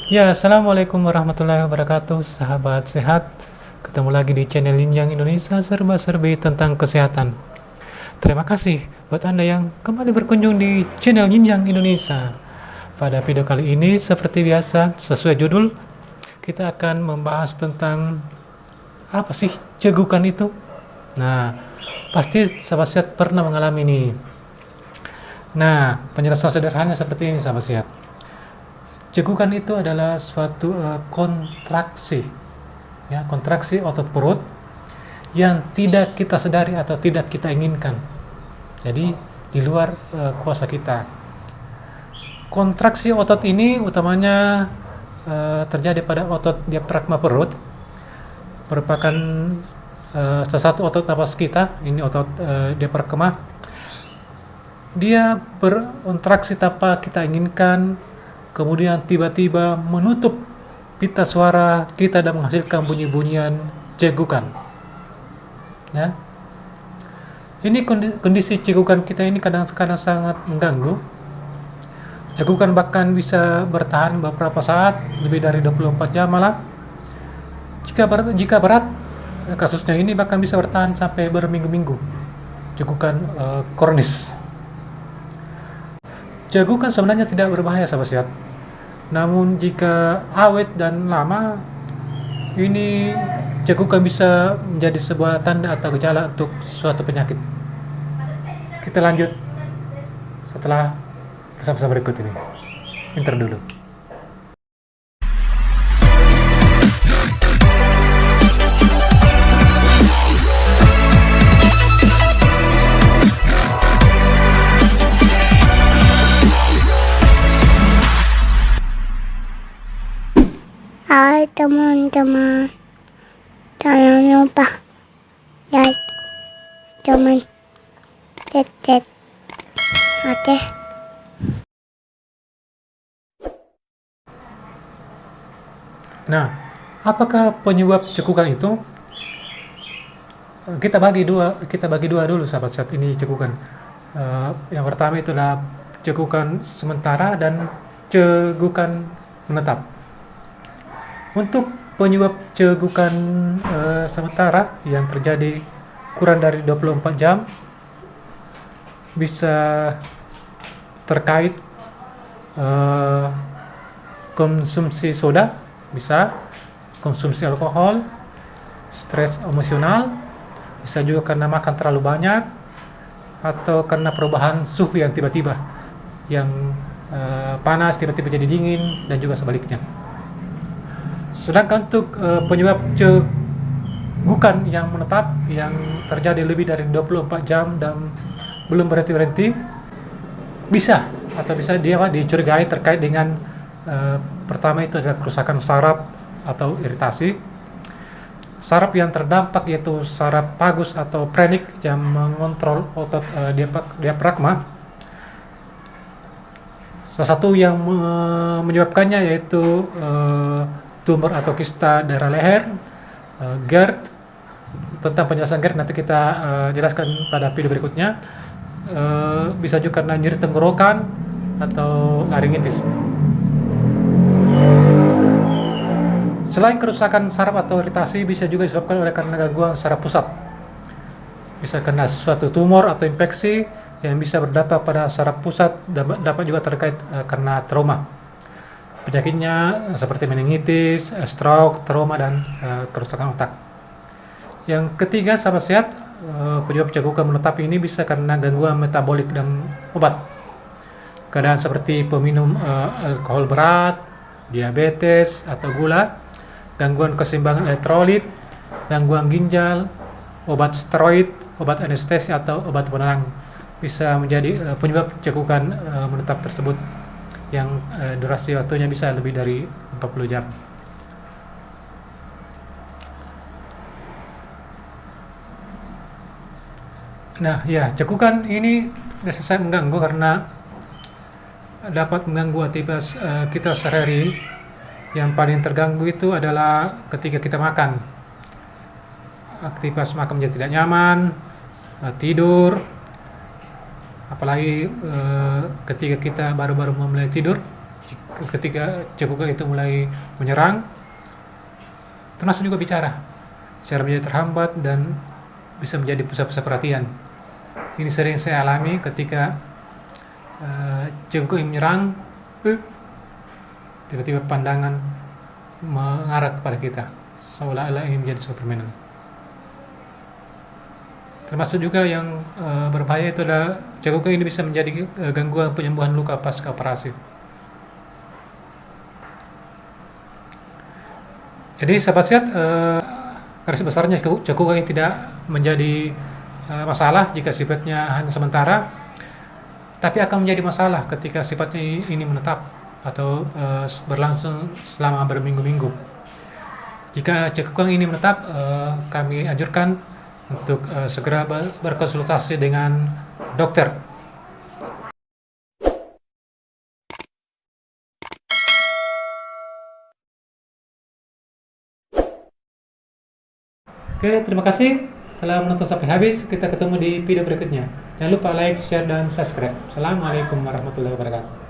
Ya, Assalamualaikum warahmatullahi wabarakatuh, sahabat sehat. Ketemu lagi di channel Linjang Indonesia, serba-serbi tentang kesehatan. Terima kasih buat Anda yang kembali berkunjung di channel Linjang Indonesia. Pada video kali ini, seperti biasa, sesuai judul, kita akan membahas tentang apa sih cegukan itu. Nah, pasti sahabat sehat pernah mengalami ini. Nah, penjelasan sederhana seperti ini, sahabat sehat. Cegukan itu adalah suatu kontraksi, ya, kontraksi otot perut yang tidak kita sadari atau tidak kita inginkan. Jadi di luar kuasa kita. Kontraksi otot ini utamanya terjadi pada otot diafragma perut, merupakan salah satu otot napas kita. Ini otot diafragma. Dia berkontraksi tanpa kita inginkan, kemudian tiba-tiba menutup pita suara kita dan menghasilkan bunyi-bunyian cegukan. Ya. Ini kondisi cegukan kita ini kadang-kadang sangat mengganggu. Cegukan bahkan bisa bertahan beberapa saat, lebih dari 24 jam malah. Jika berat, kasusnya ini bahkan bisa bertahan sampai berminggu-minggu. Cegukan kronis. Cegukan sebenarnya tidak berbahaya, sahabat sehat. Namun jika awet dan lama, ini cegukan bisa menjadi sebuah tanda atau gejala untuk suatu penyakit. Kita lanjut setelah pesan-pesan berikut ini. Intro dulu. Hai teman-teman, jangan lupa like, comment, oke. Nah, apakah penyebab cegukan itu? Kita bagi dua dulu, sahabat sehat, ini cegukan. Yang pertama itu adalah cegukan sementara dan cegukan menetap. Untuk penyebab cegukan sementara yang terjadi kurang dari 24 jam bisa terkait konsumsi soda, bisa konsumsi alkohol, stres emosional, bisa juga karena makan terlalu banyak, atau karena perubahan suhu yang tiba-tiba, yang panas tiba-tiba jadi dingin, dan juga sebaliknya. Sedangkan untuk penyebab cegukan yang menetap yang terjadi lebih dari 24 jam dan belum berhenti-berhenti, bisa dicurigai terkait dengan pertama itu adalah kerusakan saraf atau iritasi. Saraf yang terdampak yaitu saraf vagus atau phrenic yang mengontrol otot diafragma. Salah satu yang menyebabkannya yaitu tumor atau kista daerah leher, GERD. Tentang penjelasan GERD nanti kita jelaskan pada video berikutnya. Bisa juga karena nyeri tenggorokan atau laringitis. Selain kerusakan saraf atau iritasi, bisa juga disebabkan oleh karena gangguan saraf pusat. Bisa karena suatu tumor atau infeksi yang bisa berdampak pada saraf pusat, dan dapat juga terkait karena trauma. Penyakitnya seperti meningitis, stroke, trauma, dan kerusakan otak. Yang ketiga, sahabat sehat, penyebab cegukan menetap ini bisa karena gangguan metabolik dan obat. Keadaan seperti peminum alkohol berat, diabetes atau gula, gangguan keseimbangan elektrolit, gangguan ginjal, obat steroid, obat anestesi atau obat penenang bisa menjadi penyebab cegukan menetap tersebut, yang durasi waktunya bisa lebih dari 40 jam. Nah, ya, cegukan ini biasanya mengganggu karena dapat mengganggu aktivitas kita sehari-hari. Yang paling terganggu itu adalah ketika kita makan. Aktivitas makan menjadi tidak nyaman, tidur, apalagi ketika kita baru-baru memulai tidur, ketika cekukang itu mulai menyerang, termasuk juga bicara menjadi terhambat dan bisa menjadi pusat-pusat perhatian. Ini sering saya alami ketika cekukang menyerang, tiba-tiba pandangan mengarah kepada kita, seolah-olah ingin menjadi sebuah permainan. Termasuk juga yang berbahaya itu adalah cekukang ini bisa menjadi gangguan penyembuhan luka pasca operasi. Jadi sahabat sehat, garis besarnya cekukang ini tidak menjadi masalah jika sifatnya hanya sementara, tapi akan menjadi masalah ketika sifatnya ini menetap atau berlangsung selama berminggu-minggu. Jika cekukang ini menetap, kami anjurkan untuk segera berkonsultasi dengan dokter. Oke, terima kasih telah menonton sampai habis. Kita ketemu di video berikutnya. Jangan lupa like, share, dan subscribe. Assalamualaikum warahmatullahi wabarakatuh.